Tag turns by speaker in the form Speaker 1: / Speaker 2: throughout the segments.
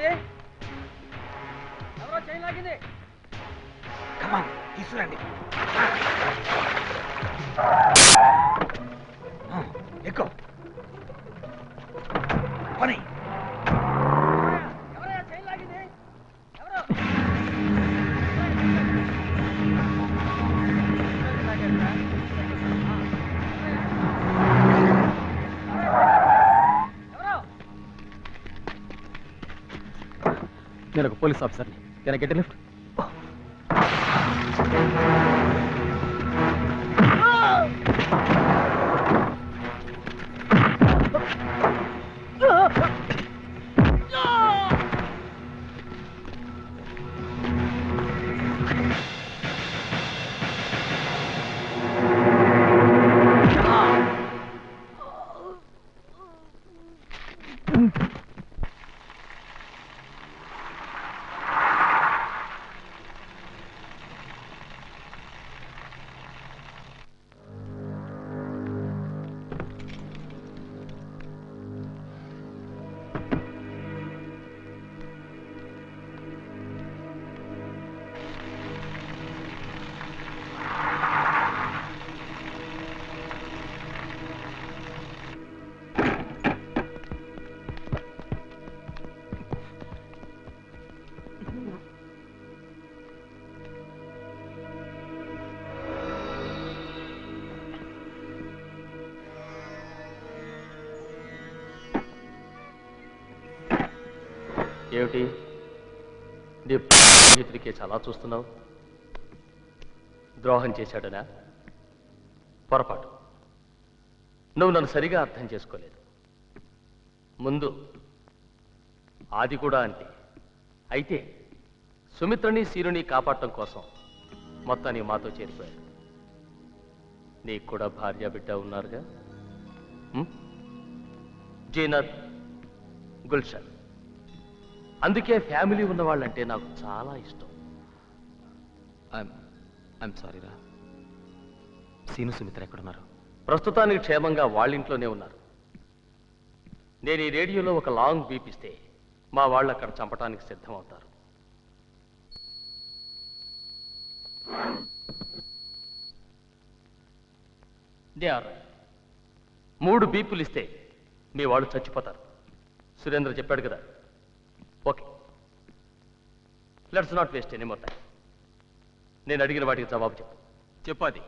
Speaker 1: లాగింది? ఎవరో చైన్ లాగింది?
Speaker 2: కమాన్ తీసుకురండి. ఎక్కువ పని.
Speaker 1: ఎవరయ్యా చైన్ లాగింది? ఎవరు?
Speaker 3: నేను ఒక పోలీస్ ఆఫీసర్ని. Can I get a lift?
Speaker 4: ఏమిటి నీ స్నేహితుడికి చాలా చూస్తున్నావు? ద్రోహం చేశాడనా? పొరపాటు. నువ్వు నన్ను సరిగా అర్థం చేసుకోలేదు. ముందు ఆది కూడా అంతే. అయితే సుమిత్రని సీరుని కాపాడటం కోసం మొత్తాన్ని మాతో చేరిపోయాడు. నీకు కూడా భార్య బిడ్డ ఉన్నారుగా, జీనత్, గుల్షన్. అందుకే ఫ్యామిలీ ఉన్నవాళ్ళంటే నాకు చాలా ఇష్టం.
Speaker 3: ఐఎమ్ సారీ రా. సీను సుమిత్ర ఎక్కడున్నారు?
Speaker 4: ప్రస్తుతానికి క్షేమంగా వాళ్ళింట్లోనే ఉన్నారు. నేను ఈ రేడియోలో ఒక లాంగ్ బీప్ ఇస్తే మా వాళ్ళు అక్కడ చంపడానికి సిద్ధమవుతారు. దే ఆర్ 3 బీపులు ఇస్తే మీ వాళ్ళు చచ్చిపోతారు. సురేంద్ర చెప్పాడు కదా. Okay, let's not waste any more time. నేను అడిగిన వాటికి జవాబు చెప్పు.
Speaker 3: చెప్పాది.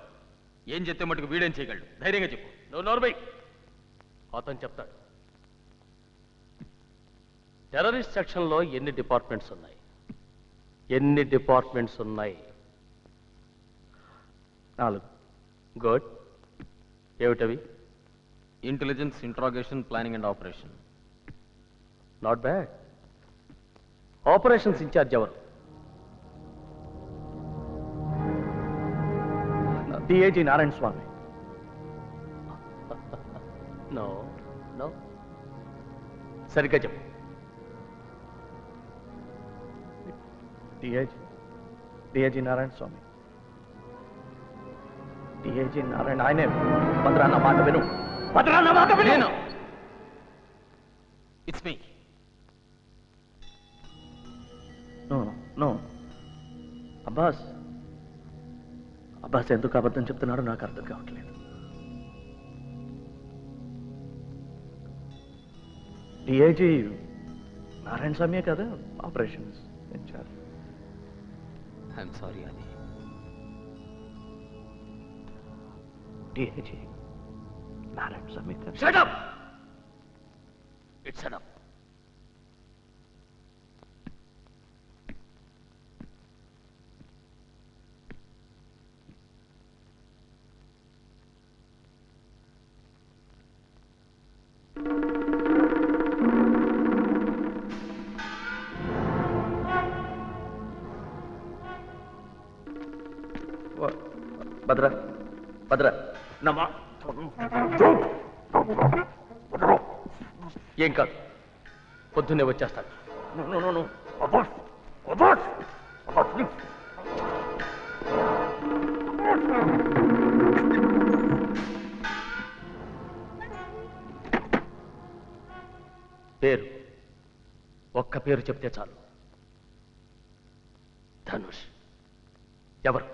Speaker 3: ఏం చెప్తే మటుకు వీడేం చేయగలడు? ధైర్యంగా చెప్పు.
Speaker 4: నువ్వు నోర్మై. అతను చెప్తాడు. టెర్రరిస్ట్ సెక్షన్లో ఎన్ని డిపార్ట్మెంట్స్ ఉన్నాయి? ఎన్ని డిపార్ట్మెంట్స్ ఉన్నాయి?
Speaker 3: 4.
Speaker 4: గుడ్. ఏమిటవి?
Speaker 3: Intelligence, interrogation, planning and operation.
Speaker 4: Not bad. Operations incharge ఎవరు?
Speaker 3: DIG Narayana Swamy.
Speaker 4: No no, సరిగ్గా చెప్పు.
Speaker 3: డిఐజీ నారాయణ స్వామి. డిఐజీ నారాయణ ఆయనే. భద్రా నా మాట విను. భద్రా నా మాట విను. It's me. నో అబ్బాస్ ఎందుకు అబద్ధం చెప్తున్నాడో నాకు అర్థం కావట్లేదు. డిఐజీ నారాయణ స్వామియే కదా ఆపరేషన్స్ ఇన్ఛార్జ్. ఐఎమ్ సారీ అది. DIG Narayana Swamy.
Speaker 4: Shut up. It's enough.
Speaker 3: Bhadra
Speaker 4: ఏం కాదు, పొద్దున్నే వచ్చేస్తాడు. పేరు? ఒక్క పేరు చెప్తే చాలు. ధనుష్. ఎవరు?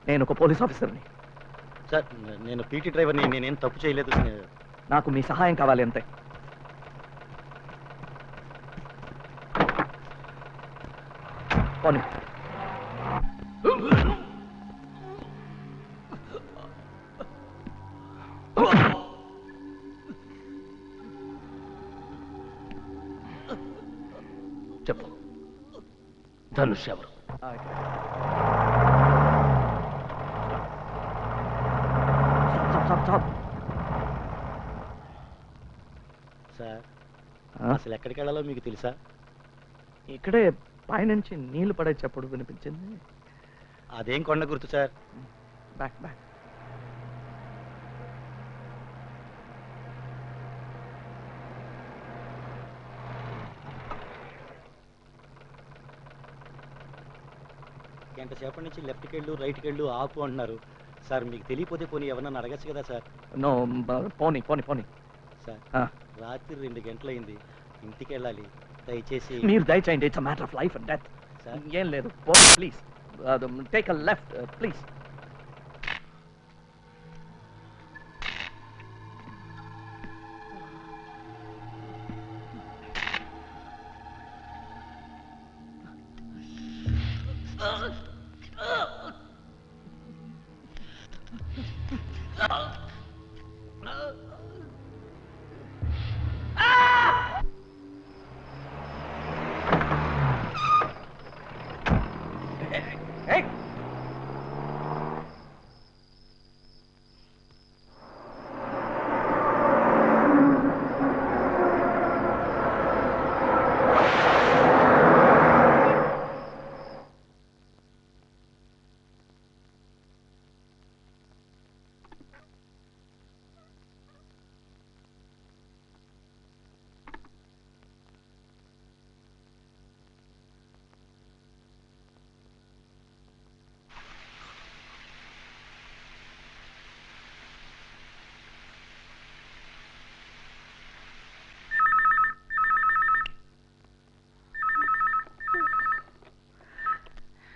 Speaker 3: నేను ఒక పోలీస్ ఆఫీసర్ని.
Speaker 5: సార్ నేను పీటీ డ్రైవర్ని, నేనేం తప్పు చేయలేదు.
Speaker 3: నాకు మీ సహాయం కావాలి అంతే. పోనీ.
Speaker 4: చెప్పు, ధనుష్ ఎవరు?
Speaker 5: సార్ అసలు ఎక్కడికి వెళ్ళాలో మీకు తెలుసా?
Speaker 3: ఇక్కడే పైనుంచి నీళ్లు పడే చప్పుడు వినిపించింది.
Speaker 5: అదేం కొండ గుర్తు సార్?
Speaker 3: Back back.
Speaker 5: గంట సేపటి నుంచి లెఫ్ట్కి వెళ్ళు, రైట్కి వెళ్ళు, ఆపు అంటున్నారు సార్. మీకు తెలియపోతే పోనీ ఎవరన్నా అడగచ్చు కదా సార్?
Speaker 3: నో, పోనీ పోనీ పోనీ.
Speaker 5: సార్ రాత్రి 2 గంటలైంది, ఇంటికి వెళ్ళాలి. దయచేసి
Speaker 3: మీరు దయచేయండి. It's matter of life and death. ఏం లేదు, please take a left please. Hey!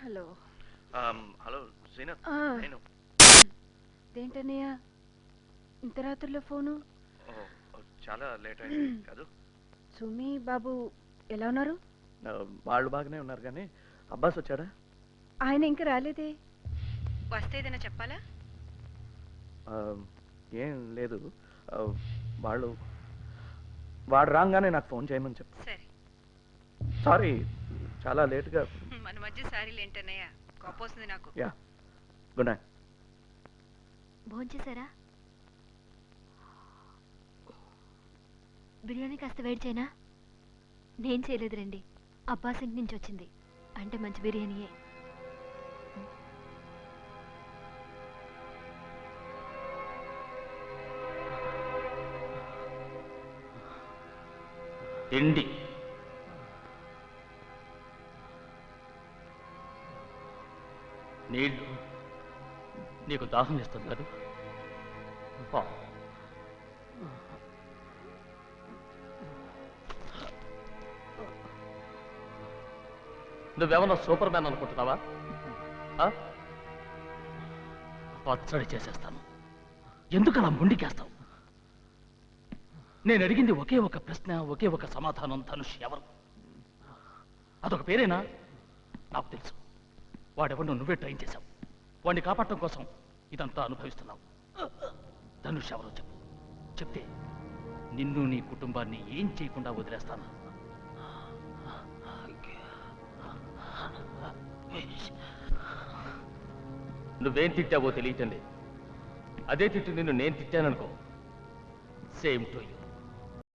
Speaker 6: Hello.
Speaker 4: Hello Srinath, నేను.
Speaker 6: ఏంటన్నయ్య ఇంత రాత్రిలో ఫోను?
Speaker 4: చాలా లేట్ అయింది కాదు?
Speaker 6: సుమి బాబు ఎలా ఉన్నారు?
Speaker 3: వాళ్ళు బాగానే ఉన్నారు, కానీ అబ్బాస్ వచ్చాడా?
Speaker 6: ఆయన ఇంకా రాలేదే. వస్తే ఏదైనా చెప్పాలా?
Speaker 3: ఏం లేదు, వాడు రాగానే నాకు ఫోన్ చేయమని చెప్పు.
Speaker 6: సరే.
Speaker 3: సారీ, చాలా లేట్గా.
Speaker 6: మన మధ్య సారీలు ఏంటన్నయ్య, కోపొస్తుంది నాకు.
Speaker 3: Yeah, good night.
Speaker 7: భోంచేశారా? బిర్యానీ కాస్త వెయిట్ చేయనా? నేను చేయలేదు రండి, అబ్బాస్ ఇంటి నుంచి వచ్చింది. అంటే మంచి బిర్యానీయే.
Speaker 4: తిండి నీళ్ళు నీకు దాహం వేస్తుంది కదా? నువ్వేమన్నా సూపర్ మ్యాన్ అనుకుంటున్నావా? పచ్చడి చేసేస్తాను. ఎందుకు అలా ముండికేస్తావు? నేను అడిగింది ఒకే ఒక ప్రశ్న, ఒకే ఒక సమాధానం. ధనుష్ ఎవరు? అదొక పేరేనా? నాకు తెలుసు. వాడెవరినో నువ్వే ట్రైన్ చేశావు. వాడిని కాపాడటం కోసం ఇదంతా అనుభవిస్తున్నావు. ధనుష్ ఎవరో చెప్పు. చెప్తే నిన్ను నీ కుటుంబాన్ని ఏం చేయకుండా వదిలేస్తాను. నువ్వేం తిట్టావో తెలియటండి. అదే తిట్టు నిన్ను నేను తిట్టాననుకో. Same to you.